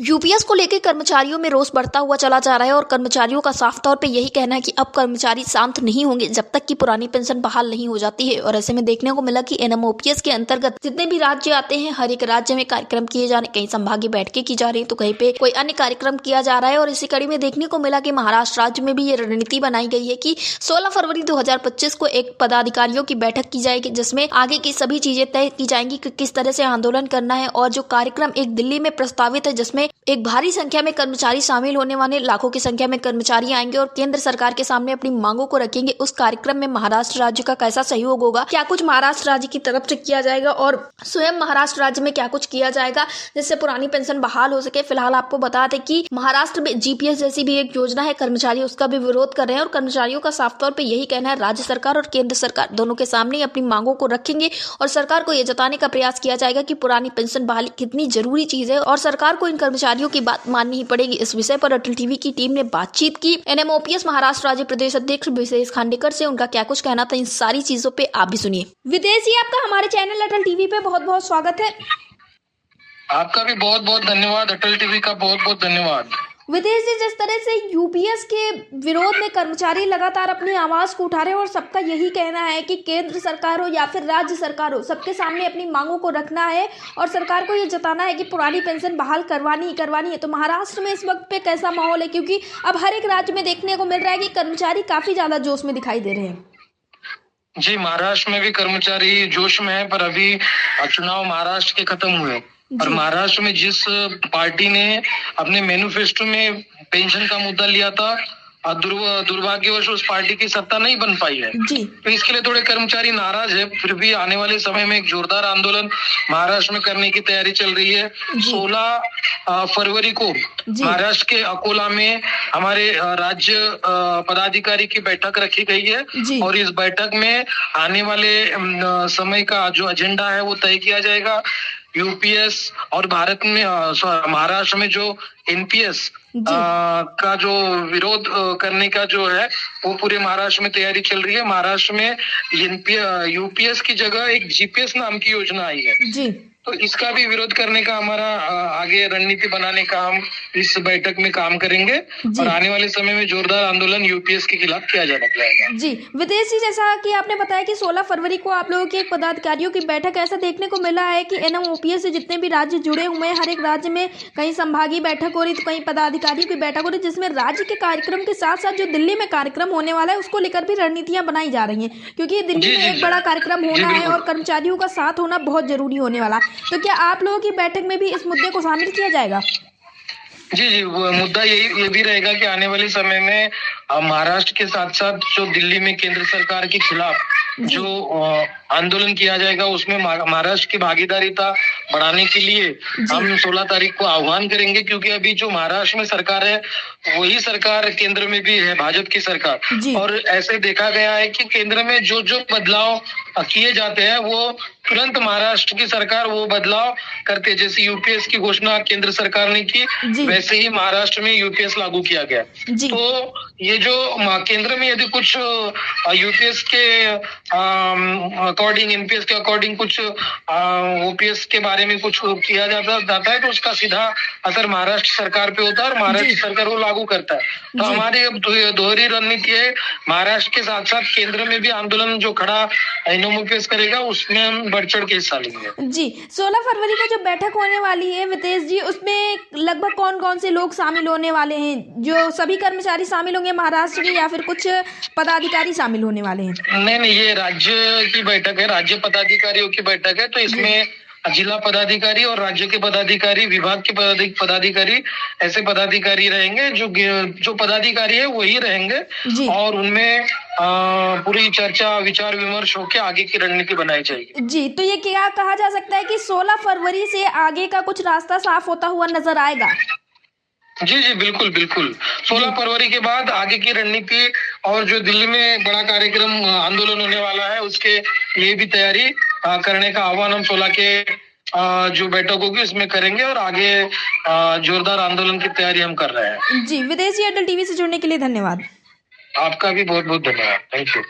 UPS को लेकर कर्मचारियों में रोष बढ़ता हुआ चला जा रहा है और कर्मचारियों का साफ तौर पे यही कहना है कि अब कर्मचारी शांत नहीं होंगे जब तक कि पुरानी पेंशन बहाल नहीं हो जाती है। और ऐसे में देखने को मिला कि एनएमओपीएस के अंतर्गत जितने भी राज्य आते हैं, हर एक राज्य में कार्यक्रम किए जा रहे हैं। कहीं संभागीय बैठकें की जा रही है तो कहीं पे कोई अन्य कार्यक्रम किया जा रहा है। और इसी कड़ी में देखने को मिला कि महाराष्ट्र राज्य में भी ये रणनीति बनाई गई है कि 16 फरवरी 2025 को एक पदाधिकारियों की बैठक की जाएगी, जिसमें आगे की सभी चीजें तय की जाएंगी कि किस तरह से आंदोलन करना है। और जो कार्यक्रम एक दिल्ली में प्रस्तावित है, जिसमें एक भारी संख्या में कर्मचारी शामिल होने वाले, लाखों की संख्या में कर्मचारी आएंगे और केंद्र सरकार के सामने अपनी मांगों को रखेंगे। उस कार्यक्रम में महाराष्ट्र राज्य का कैसा सहयोग होगा, क्या कुछ महाराष्ट्र राज्य की तरफ से किया जाएगा और स्वयं महाराष्ट्र राज्य में क्या कुछ किया जाएगा जिससे पुरानी पेंशन बहाल हो सके। फिलहाल आपको बता दें कि महाराष्ट्र में जीपीएस जैसी भी एक योजना है, कर्मचारी उसका भी विरोध कर रहे हैं और कर्मचारियों का साफ तौर पर यही कहना है, राज्य सरकार और केंद्र सरकार दोनों के सामने अपनी मांगों को रखेंगे और सरकार को यह जताने का प्रयास किया जाएगा कि पुरानी पेंशन बहाली कितनी जरूरी चीज है और सरकार को इन कर्मचारियों की बात माननी ही पड़ेगी। इस विषय पर अटल टीवी की टीम ने बातचीत की एनएमओपीएस महाराष्ट्र राज्य प्रदेश अध्यक्ष विशेष खांडेकर से। उनका क्या कुछ कहना था इन सारी चीजों पे आप भी सुनिए। विदेशी, आपका हमारे चैनल अटल टीवी पे बहुत बहुत स्वागत है। आपका भी बहुत बहुत धन्यवाद, अटल टीवी का बहुत बहुत धन्यवाद। विदेश जी, जिस तरह से यूपीएस के विरोध में कर्मचारी लगातार अपनी आवाज को उठा रहे हैं और सबका यही कहना है कि केंद्र सरकार हो या फिर राज्य सरकार हो, सबके सामने अपनी मांगों को रखना है और सरकार को ये जताना है कि पुरानी पेंशन बहाल करवानी है। तो महाराष्ट्र में इस वक्त पे कैसा माहौल है, क्योंकि अब हर एक राज्य में देखने को मिल रहा है कि कर्मचारी काफी ज्यादा जोश में दिखाई दे रहे हैं। जी, महाराष्ट्र में भी कर्मचारी जोश में है, पर अभी चुनाव महाराष्ट्र के खत्म हुए और महाराष्ट्र में जिस पार्टी ने अपने मैनिफेस्टो में पेंशन का मुद्दा लिया था, दुर्भाग्यवश उस पार्टी की सत्ता नहीं बन पाई है। तो इसके लिए थोड़े कर्मचारी नाराज है। फिर भी आने वाले समय में एक जोरदार आंदोलन महाराष्ट्र में करने की तैयारी चल रही है। 16 फरवरी को महाराष्ट्र के अकोला में हमारे राज्य पदाधिकारी की बैठक रखी गई है और इस बैठक में आने वाले समय का जो एजेंडा है वो तय किया जाएगा। यूपीएस और भारत में महाराष्ट्र में जो एनपीएस का जो विरोध करने का जो है वो पूरे महाराष्ट्र में तैयारी चल रही है। महाराष्ट्र में यूपीएस की जगह एक जीपीएस नाम की योजना आई है, तो इसका भी विरोध करने का हमारा आगे रणनीति बनाने का हम इस बैठक में काम करेंगे और आने वाले समय में जोरदार आंदोलन यूपीएस के खिलाफ किया जाएगा। जी विदेश जी, जैसा कि आपने बताया कि 16 फरवरी को आप लोगों की एक पदाधिकारियों की बैठक, ऐसा देखने को मिला है कि एनएमओपीएस से जितने भी राज्य जुड़े हुए हैं, हर एक राज्य में कहीं संभागीय बैठक हो रही तो कहीं पदाधिकारियों की बैठक हो रही, जिसमें राज्य के कार्यक्रम के साथ साथ जो दिल्ली में कार्यक्रम होने वाला है उसको लेकर भी रणनीतियां बनाई जा रही हैं, क्योंकि दिल्ली में एक बड़ा कार्यक्रम होना है और कर्मचारियों का साथ होना बहुत जरूरी होने वाला। तो क्या आप लोगों की बैठक में भी इस मुद्दे को शामिल किया जाएगा? जी, वो मुद्दा ये भी रहेगा कि आने वाले समय में महाराष्ट्र के साथ साथ जो दिल्ली में केंद्र सरकार के खिलाफ जो आंदोलन किया जाएगा उसमें महाराष्ट्र की भागीदारीता बढ़ाने के लिए हम 16 तारीख को आह्वान करेंगे, क्योंकि अभी जो महाराष्ट्र में सरकार है वही सरकार केंद्र में भी है, भाजपा की सरकार। और ऐसे देखा गया है कि केंद्र में जो जो बदलाव किए जाते हैं वो तुरंत महाराष्ट्र की सरकार वो बदलाव करते हैं। जैसे यूपीएस की घोषणा केंद्र सरकार ने की, वैसे ही महाराष्ट्र में यूपीएस लागू किया गया। तो ये जो केंद्र में यदि कुछ यूपीएस के अकॉर्डिंग, एनपीएस के अकॉर्डिंग कुछ ओपीएस के बारे में कुछ किया जाता है तो उसका सीधा असर महाराष्ट्र सरकार पे होता है और महाराष्ट्र सरकार वो लागू करता है। तो हमारी अब दोहरी रणनीति है, महाराष्ट्र के साथ साथ केंद्र में भी आंदोलन जो खड़ा एनएमओपीएस करेगा उसमें हम बढ़ चढ़ के हिस्सा लेंगे। जी, 16 फरवरी को जो बैठक होने वाली है वितेश जी, उसमें लगभग कौन कौन से लोग शामिल होने वाले हैं? जो सभी कर्मचारी शामिल होंगे महाराष्ट्र के या फिर कुछ पदाधिकारी शामिल होने वाले हैं? नहीं, ये राज्य की बैठक है, राज्य पदाधिकारियों की बैठक है। तो इसमें जिला पदाधिकारी और राज्य के पदाधिकारी, विभाग के पदाधिकारी, ऐसे पदाधिकारी रहेंगे। जो पदाधिकारी है वही रहेंगे और उनमें पूरी चर्चा विचार विमर्श होकर आगे की रणनीति बनाई जाएगी। जी, तो ये क्या कहा जा सकता है कि 16 फरवरी से आगे का कुछ रास्ता साफ होता हुआ नजर आएगा? जी, बिल्कुल 16 फरवरी के बाद आगे की रणनीति और जो दिल्ली में बड़ा कार्यक्रम आंदोलन होने वाला है उसके लिए भी तैयारी करने का आह्वान हम 16 के जो बैठक होगी उसमें करेंगे और आगे जोरदार आंदोलन की तैयारी हम कर रहे हैं। जी, विदेशी अटल टीवी से जुड़ने के लिए धन्यवाद। आपका भी बहुत बहुत धन्यवाद। Thank you.